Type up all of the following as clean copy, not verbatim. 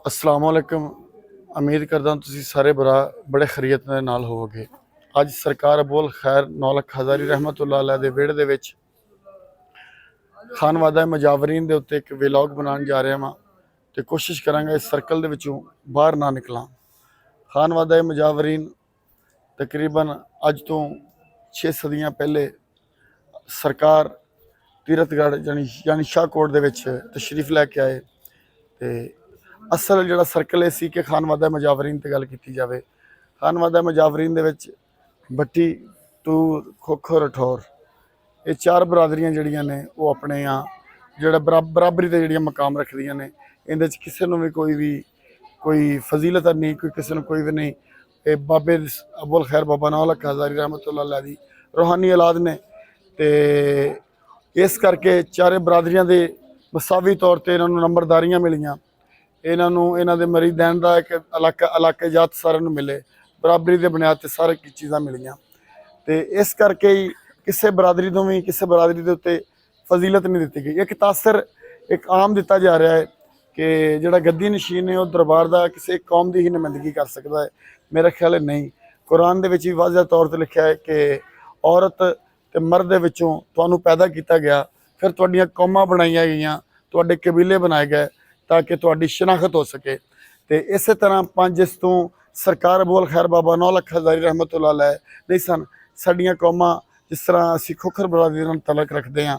अस्सलाम वालेकुम। उम्मीद करदा तुसीं सारे भरा बड़े खैरियत दे नाल होवोगे। अज सरकार अबुल खैर 9 लख हज़ारी रहमतुल्लाह अलैह दे विहड़े दे विच खानवादा मुजावरीन दे उत्ते एक व्लॉग बनाउण जा रहा वां ते कोशिश करांगा इस सर्कल दे विचों बाहर ना निकलां। खानवादा मुजावरीन तकरीबन अज तो 6 सदियां पहले सरकार तीरथगढ़ यानी शाहकोट दे विच तशरीफ लैके आए ते असल जिहड़ा सर्कल ये सी कि खानवादा मुजावरीन ते गल कीती जावे। खानवादा मुजावरीन दे विच भट्टी, तूर, खोखर, रठौर ये चार बरादरियां जिहड़ियां ने वो अपने यहाँ जिहड़ा बराबरी ते जिहड़ियां मकाम रखदियां ने। इहदे च किसे नूं भी कोई फजीलत नहीं, कोई किसी नूं कोई भी नहीं। ये बाबे अबुल खैर बाबा 9 लख हज़ारी रहमतुल्लाह अलैह दी रूहानी औलाद ने ते इस करके चारे बरादरियां दे मसावी तौर पर इन्होंने नंबरदारियां मिलियां। इन्हों के मरीदैन का एक इलाके जात सारे मिले, बराबरी के बुनियाद पर सारे चीज़ां मिलियां। तो इस करके ही किसी बरादरी तो भी किसी बरादरी के उत्ते फजीलत नहीं दी गई। एक तासर एक आम दिता जा रहा है कि जोड़ा गद्दी नशीन है वह दरबार का किसी एक कौम की ही नुमाइंदगी कर सकता है। मेरा ख्याल है नहीं। कुरान के भी वाज़ह तौर पर लिखा है कि औरत ते मर्द दे विचों तुहानूं पैदा किया गया, फिर तुहाडियां कौमां बनाईयां गईयां, तुहाडे कबीले बनाए गए ताकि तुहाडी शनाखत हो सके। तो इस तरह 5 जिस तो सरकार अबुल खैर बाबा 9 लख हज़ारी रहमतुल्लाह अलैह नहीं सन। साडियां कौमां जिस तरह असी खोखर बरादरी नाल तलक रखते हैं,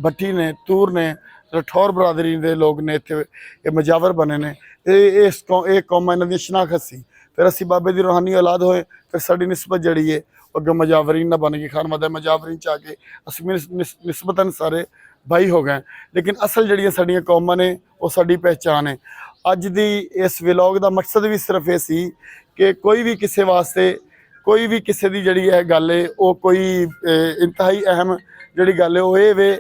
भट्टी ने, तूर ने, रठौर बरादरी के लोग ने, इत्थे मुजावर बने ने। ये कौमां इन्हां दी शनाखत सी। फिर असी बाबे की रूहानी औलाद होए, फिर साडी निस्बत जिहड़ी है अगे मुजावरीन ना बन गई। खानवादा मुजावरीन च आके असी निस्बतन सारे भाई हो गए। लेकिन असल जड़ियाँ साडियां कौमां ने वो साडी पहचान है। अज दी इस व्लॉग का मकसद भी सिर्फ ये सी कि कोई भी किसी वास्ते कोई भी किसी की जी है गल है वो कोई इंतहाई अहम जी गल है वो ये वे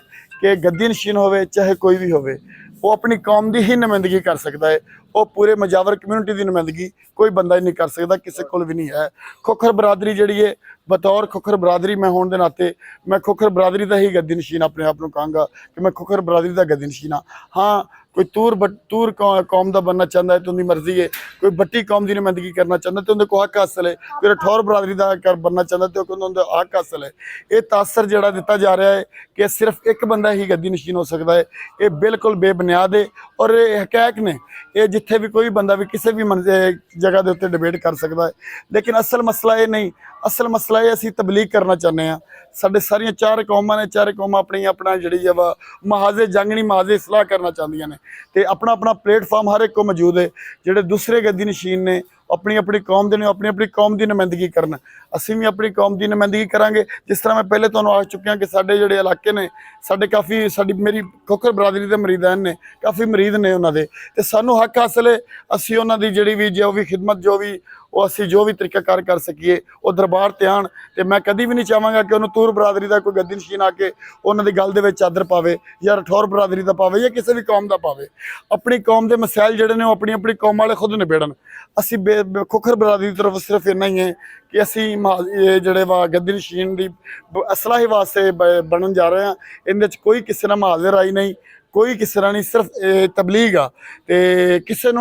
कि गद्दी नशीन होवे चाहे कोई भी होवे वो अपनी कौम की ही नुमाइंदगी कर सकता है। वो पूरे मुजावर कम्यूनिटी की नुमाइंदगी कोई बंदा ही नहीं कर सकता, किसी को भी नहीं है। खोखर बरादरी जी है, बतौर खोखर बरादरी मैं होने के नाते मैं खोखर बरादरी का ही गद्दी नशीन अपने आप को कहूँगा कि मैं खोखर बरादरी का गद्दी नशीन हाँ। हाँ कोई तूर कौम का बनना चाहता है तो उनकी मर्जी है, कोई भट्टी कौम की नुमाइंदगी करना चाहता तो उन्हें को हक हासिल है, कोई रठौर बरादरी का बनना चाहता तो उन्हें हक हासिल है। ये तासर जोड़ा दिता जा रहा है कि सिर्फ एक बंदा ही गद्दी नशीन हो सकता है, ये बिल्कुल बेबुनियाद है। और ये हकैक ने ये जिथे भी कोई बंदा भी किसी भी जगह के उत्ते डिबेट कर सकता है। लेकिन असल मसला ये नहीं, असल मसला ये असी तबलीग करना चाहते हैं। साढ़े सारिया चार कौमां ने, चारे कौमां अपना जी है वा महाजे जंगनी महाजे सलाह करना चाहदियां ने ते अपना अपना प्लेटफॉर्म हर एक को मौजूद है। जोड़े दूसरे गद्दी नशीन ने अपनी अपनी कौम के अपनी अपनी कौम की नुमाइंदगी करना, असी भी अपनी कौम की नुमाइंदगी करांगे। जिस तरह मैं पहले तुहानूं आख चुकिया कि साडे जिहड़े इलाके ने साडे काफ़ी साडी मेरी खोखर बरादरी के मरीदैन ने काफ़ी मरीद ने उन्होंने ते सानूं हक हासिल है असी उन्हां दी जिहड़ी भी जो भी खिदमत जो भी तरीकाकार कर सकीए वो दरबार ते आण। ते मैं कभी भी नहीं चाहांगा कि उन्होंने तूर बरादरी का कोई गद्दी नशीन आके उन्होंने गल दे विच चादर पावे या रठौर बरादरी का पावे या किसी भी कौम का पावे। अपनी कौम के मसैल जिहड़े ने अपनी अपनी कौम वाले खुद निबेड़न। असी खोखर बरादरी की तरफ सिर्फ इन्ना ही है कि असी जोड़े वा गद्दी नशीन की असलाही वास्ते बनन जा रहे हैं। इनके कोई किसी ना महाजे राई नहीं, कोई किसी नहीं, सिर्फ तबलीग आ ते किसी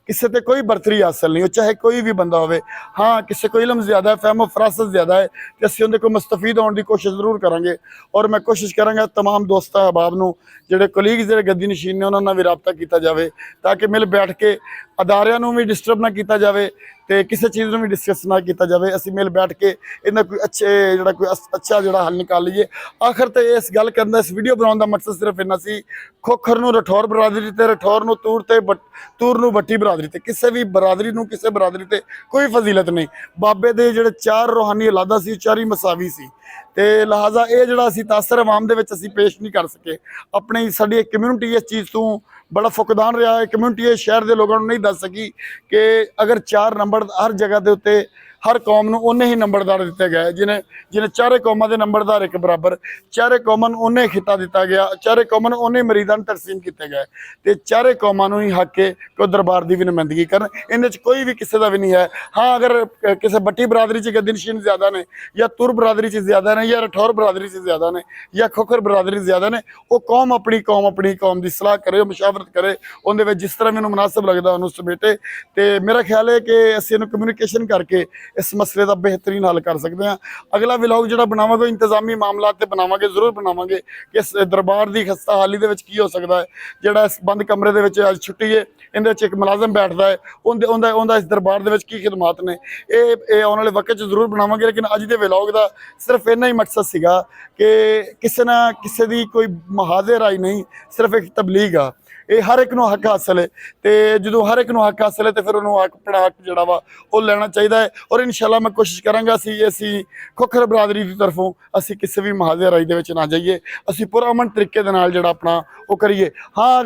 किसी ते कोई बरतरी हासिल नहीं, चाहे कोई भी बंदा होवे। हाँ किसी को इलम ज़्यादा है, फहमो फरासत ज़्यादा है तो असीं उहदे को मुस्तफीद होने की कोशिश जरूर करांगे। और मैं कोशिश करांगा तमाम दोस्तों अहबाब नूं जिहड़े कोलीग्स जिहड़े गद्दी नशीन ने उन्हां नाल भी राबता किया जाए ताकि मिल बैठ के अदारियां नूं भी डिस्टर्ब ना किया जाए तो किसी चीज़ में भी डिस्कस ना किया जाए। असीं मिल बैठ के इन्हां कोई अच्छा जोड़ा हल निकाल लीए। आखिर तो इस गल करन दा इस वीडियो बनाउण दा मकसद सिर्फ इन्ना सी खोखर नूं रठौर बरादरी ते रठौर नूं तूर नूं भट्टी बरादरी ते किसी भी बरादरी नूं किसी बरादरी ते कोई फजीलत नहीं। बाबे दे जिहड़े चार रूहानी औलादा सी चारी मसावी सी ते लिहाजा ये जोड़ा असीं तासर अवाम दे विच असीं पेश नहीं कर सके। अपनी साडी एक कम्यूनिटी इस चीज़ तो बड़ा फुकदान रहा है। कम्यूनिटी शहर के लोगों को नहीं दस सकी कि अगर 4 नंबर हर जगह के उत्ते ਹਰ ਕੌਮ ਨੂੰ ਉਹਨੇ ਹੀ ਨੰਬਰਦਾਰ ਦਿੱਤੇ ਗਏ। ਜਿਹਨੇ ਚਾਰੇ ਕੌਮਾਂ ਦੇ ਨੰਬਰਦਾਰ ਇੱਕ ਬਰਾਬਰ, ਚਾਰੇ ਕੌਮਾਂ ਨੂੰ ਉਹਨੇ ਖਿੱਤਾ ਦਿੱਤਾ ਗਿਆ, ਚਾਰੇ ਕੌਮਾਂ ਨੂੰ ਉਹਨੇ ਮਰੀਦਾਂ ਨੂੰ ਤਕਸੀਮ ਕੀਤੇ ਗਏ ਤੇ ਚਾਰੇ ਕੌਮਾਂ ਨੂੰ ਹੀ ਹੱਕ ਹੈ ਕਿ ਉਹ ਦਰਬਾਰ ਦੀ ਵੀ ਨੁਮਾਇੰਦਗੀ ਕਰਨ। ਇਹਦੇ 'ਚ ਕੋਈ ਵੀ ਕਿਸੇ ਦਾ ਵੀ ਨਹੀਂ ਹੈ। ਹਾਂ, ਅਗਰ ਕਿਸੇ ਬੱਟੀ ਬਰਾਦਰੀ 'ਚ ਗਦੀਨਸ਼ੀਨ ਜ਼ਿਆਦਾ ਨੇ, ਜਾਂ ਤੁਰ ਬਰਾਦਰੀ 'ਚ ਜ਼ਿਆਦਾ ਨੇ, ਜਾਂ ਰਠੌਰ ਬਰਾਦਰੀ 'ਚ ਜ਼ਿਆਦਾ ਨੇ, ਜਾਂ ਖੋਖਰ ਬਰਾਦਰੀ ਜ਼ਿਆਦਾ ਨੇ, ਉਹ ਕੌਮ ਆਪਣੀ ਕੌਮ ਦੀ ਸਲਾਹ ਕਰੇ, ਮੁਸ਼ਾਵਰਤ ਕਰੇ, ਉਹਦੇ ਵਿੱਚ ਜਿਸ ਤਰ੍ਹਾਂ ਮੈਨੂੰ ਮੁਨਾਸਬ ਲੱਗਦਾ ਉਹਨੂੰ ਸਮੇਟੇ। ਤੇ ਮੇਰਾ ਖਿਆਲ ਹੈ ਕਿ ਅਸੀਂ ਇਹਨੂੰ ਕਮਿਊਨੀਕੇਸ਼ਨ ਕਰਕੇ ਇਸ ਮਸਲੇ ਦਾ ਬਿਹਤਰੀਨ ਹੱਲ ਕਰ ਸਕਦੇ ਹਾਂ। ਅਗਲਾ ਵਲੌਗ ਜਿਹੜਾ ਬਣਾਵਾਂਗੇ ਇੰਤਜ਼ਾਮੀ ਮਾਮਲਾ ਤੇ ਬਣਾਵਾਂਗੇ, ਜ਼ਰੂਰ ਬਣਾਵਾਂਗੇ ਕਿ ਇਸ ਦਰਬਾਰ ਦੀ ਖਸਤਾ ਹਾਲੀ ਦੇ ਵਿੱਚ ਕੀ ਹੋ ਸਕਦਾ ਹੈ। ਜਿਹੜਾ ਇਸ ਬੰਦ ਕਮਰੇ ਦੇ ਵਿੱਚ ਅੱਜ ਛੁੱਟੀ ਹੈ, ਇਹਦੇ ਵਿੱਚ ਇੱਕ ਮੁਲਾਜ਼ਮ ਬੈਠਦਾ ਹੈ, ਉਹਦਾ ਇਸ ਦਰਬਾਰ ਦੇ ਵਿੱਚ ਕੀ ਖਿਦਮਾਤ ਨੇ, ਇਹ ਆਉਣ ਵਾਲੇ ਵਕਤ 'ਚ ਜ਼ਰੂਰ ਬਣਾਵਾਂਗੇ। ਲੇਕਿਨ ਅੱਜ ਦੇ ਵਲੌਗ ਦਾ ਸਿਰਫ ਇੰਨਾ ਹੀ ਮਕਸਦ ਸੀਗਾ ਕਿ ਕਿਸੇ ਨਾ ਕਿਸੇ ਦੀ ਕੋਈ ਮੁਹਾਜ਼ੇ ਰਾਈ ਨਹੀਂ, ਸਿਰਫ ਇੱਕ ਤਬਲੀਗ ਆ। ਇਹ ਹਰ ਇੱਕ ਨੂੰ ਹੱਕ ਹਾਸਲ ਹੈ ਤੇ ਜਦੋਂ ਹਰ ਇੱਕ ਨੂੰ ਹੱਕ ਹਾਸਲ ਹੈ ਤੇ ਫਿਰ ਉਹਨੂੰ ਆਪਣਾ ਹੱਕ ਜਿਹੜਾ ਵਾ ਉਹ ਲੈਣਾ ਚਾਹੀਦਾ ਹੈ। ਔਰ ਇਨਸ਼ਾਅੱਲਾ ਮੈਂ ਕੋਸ਼ਿਸ਼ ਕਰਾਂਗਾ ਅਸੀਂ ਖੋਖਰ ਬਰਾਦਰੀ ਦੀ ਤਰਫੋਂ ਅਸੀਂ ਕਿਸੇ ਵੀ ਮੁਹਾਜ਼ੇ ਰਾਈ ਦੇ ਵਿੱਚ ਨਾ ਜਾਈਏ, ਅਸੀਂ ਪੁਰਅਮਨ ਤਰੀਕੇ ਦੇ ਨਾਲ ਜਿਹੜਾ ਆਪਣਾ ਉਹ ਕਰੀਏ। ਹਾਂ,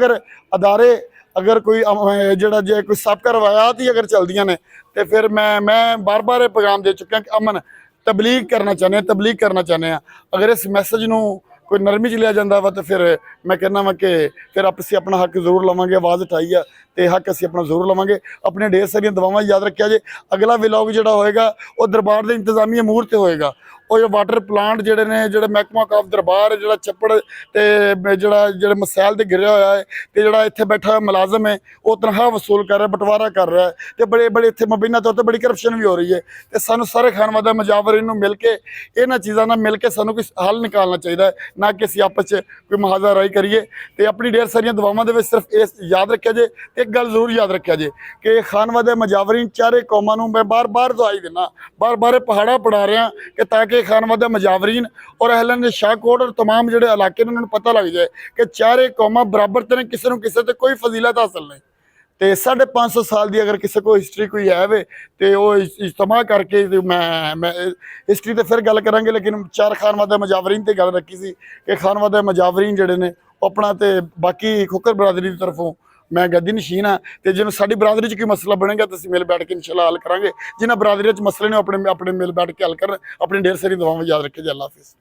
ਅਗਰ ਕੋਈ ਜਿਹੜਾ ਜੇ ਕੋਈ ਸਾਬਕਾ ਰਵਾਇਤ ਹੀ ਅਗਰ ਚੱਲਦੀਆਂ ਨੇ ਤੇ ਫਿਰ ਮੈਂ ਬਾਰ-ਬਾਰ ਇਹ ਪੈਗਾਮ ਦੇ ਚੁੱਕਿਆ ਕਿ ਅਮਨ ਤਬਲੀਗ ਕਰਨਾ ਚਾਹੁੰਦੇ ਹਾਂ। ਅਗਰ ਇਸ ਮੈਸੇਜ ਨੂੰ ਕੋਈ ਨਰਮੀ 'ਚ ਲਿਆ ਜਾਂਦਾ ਵਾ ਤਾਂ ਫਿਰ ਮੈਂ ਕਹਿੰਦਾ ਵਾ ਕਿ ਫਿਰ ਅਸੀਂ ਆਪਣਾ ਹੱਕ ਜ਼ਰੂਰ ਲਵਾਂਗੇ। ਆਵਾਜ਼ ਉਠਾਈ ਆ ਤੇ ਹੱਕ ਅਸੀਂ ਆਪਣਾ ਜ਼ਰੂਰ ਲਵਾਂਗੇ। ਆਪਣੀਆਂ ਢੇਰ ਸਾਰੀਆਂ ਦੁਆਵਾਂ ਯਾਦ ਰੱਖਿਆ ਜੇ। ਅਗਲਾ ਵਲੌਗ ਜਿਹੜਾ ਹੋਏਗਾ ਉਹ ਦਰਬਾਰ ਦੇ ਇੰਤਜ਼ਾਮੀ ਅਮੂਰ ਤੇ ਹੋਏਗਾ। ਉਹ ਜੋ ਵਾਟਰ ਪਲਾਂਟ ਜਿਹੜੇ ਮਹਿਕਮਾ ਕਾਫ ਦਰਬਾਰ ਜਿਹੜਾ ਛੱਪੜ ਤੇ ਜਿਹੜੇ ਮਸੈਲ ਤੇ ਗਿਰਿਆ ਹੋਇਆ ਹੈ ਤੇ ਜਿਹੜਾ ਇੱਥੇ ਬੈਠਾ ਹੋਇਆ ਮੁਲਾਜ਼ਮ ਹੈ ਉਹ ਤਨਖਾਹ ਵਸੂਲ ਕਰ ਰਿਹਾ, ਬਟਵਾਰਾ ਕਰ ਰਿਹਾ ਤੇ ਬੜੇ ਇੱਥੇ ਮਬੀਨਾ ਤੌਰ ਤੇ ਬੜੀ ਕਰਪਸ਼ਨ ਵੀ ਹੋ ਰਹੀ ਹੈ। ਤੇ ਸਾਨੂੰ ਸਾਰੇ ਖਾਨਵਾਦਾ ਮੁਜਾਵਰੀਨ ਨੂੰ ਮਿਲ ਕੇ ਇਹਨਾਂ ਚੀਜ਼ਾਂ ਨਾਲ ਮਿਲ ਕੇ ਸਾਨੂੰ ਕੋਈ ਹੱਲ ਨਿਕਾਲਣਾ ਚਾਹੀਦਾ ਹੈ, ਨਾ ਕਿ ਅਸੀਂ ਆਪਸ 'ਚ ਕੋਈ ਮੁਹਾਜ਼ਾ ਰਾਈ ਕਰੀਏ। ਤੇ ਆਪਣੀ ਢੇਰ ਸਾਰੀਆਂ ਦੁਆਵਾਂ ਦੇ ਵਿੱਚ ਸਿਰਫ ਇਹ ਯਾਦ ਰੱਖਿਆ ਜੇ, ਇੱਕ ਗੱਲ ਜ਼ਰੂਰ ਯਾਦ ਰੱਖਿਆ ਜੇ ਕਿ ਖਾਨਵਾਦੇ ਮੁਜਾਵਰੀਨ ਚਾਰੇ ਕੌਮਾਂ ਨੂੰ ਮੈਂ ਬਾਰ-ਬਾਰ ਦੁਆਈ ਦਿੰਦਾ, ਬਾਰ-ਬਾਰ ਪਹਾੜਾ ਪੜਾ ਰਿਹਾ ਕਿ ਤਾਂ ਕਿ ਖਾਨਵਾਦਾ ਮੁਜਾਵਰੀਨ ਔਰ ਅਹਲਨ ਸ਼ਾਹਕੋਟ ਔਰ ਤਮਾਮ ਜਿਹੜੇ ਇਲਾਕੇ ਨੇ ਉਹਨਾਂ ਨੂੰ ਪਤਾ ਲੱਗ ਜਾਏ ਕਿ ਚਾਰੇ ਕੌਮਾਂ ਬਰਾਬਰ ਤੇ ਨੇ, ਕਿਸੇ ਨੂੰ ਕਿਸੇ ਤੇ ਕੋਈ ਫਜ਼ੀਲਤ ਹਾਸਲ ਨਹੀਂ। ਤੇ 550 ਸਾਲ ਦੀ ਅਗਰ ਕਿਸੇ ਕੋਲ ਹਿਸਟਰੀ ਕੋਈ ਹੈ ਵੇ ਤੇ ਉਹ ਇਜਤਮਾ ਕਰਕੇ ਮੈਂ ਹਿਸਟਰੀ ਤੇ ਫਿਰ ਗੱਲ ਕਰਾਂਗੇ। ਲੇਕਿਨ ਚਾਰ ਖਾਨਵਾਦਾ ਮੁਜਾਵਰੀਨ ਤੇ ਗੱਲ ਰੱਖੀ ਸੀ ਕਿ ਖਾਨਵਾਦਾ ਮੁਜਾਵਰੀਨ ਜਿਹੜੇ ਨੇ ਉਹ ਆਪਣਾ ਤੇ ਬਾਕੀ ਖੋਖਰ ਬਰਾਦਰੀ ਦੀ ਤਰਫੋਂ ਮੈਂ ਗੱਦੀ ਨਸ਼ੀਨ ਹਾਂ। ਤੇ ਜਿਹਨੂੰ ਸਾਡੀ ਬਰਾਦਰੀ 'ਚ ਕੋਈ ਮਸਲਾ ਬਣੇਗਾ ਤਾਂ ਅਸੀਂ ਮਿਲ ਬੈਠ ਕੇ ਇਨਸ਼ਾਅੱਲਾ ਹੱਲ ਕਰਾਂਗੇ। ਜਿਨ੍ਹਾਂ ਬਰਾਦਰੀ 'ਚ ਮਸਲੇ ਨੇ ਆਪਣੇ ਮਿਲ ਬੈਠ ਕੇ ਹੱਲ ਕਰਨ। ਆਪਣੀ ਢੇਰ ਸਾਰੀ ਦੁਆਵਾਂ ਯਾਦ ਰੱਖੇ ਜੀ। ਅੱਲਾ ਹਾਫਿਜ਼।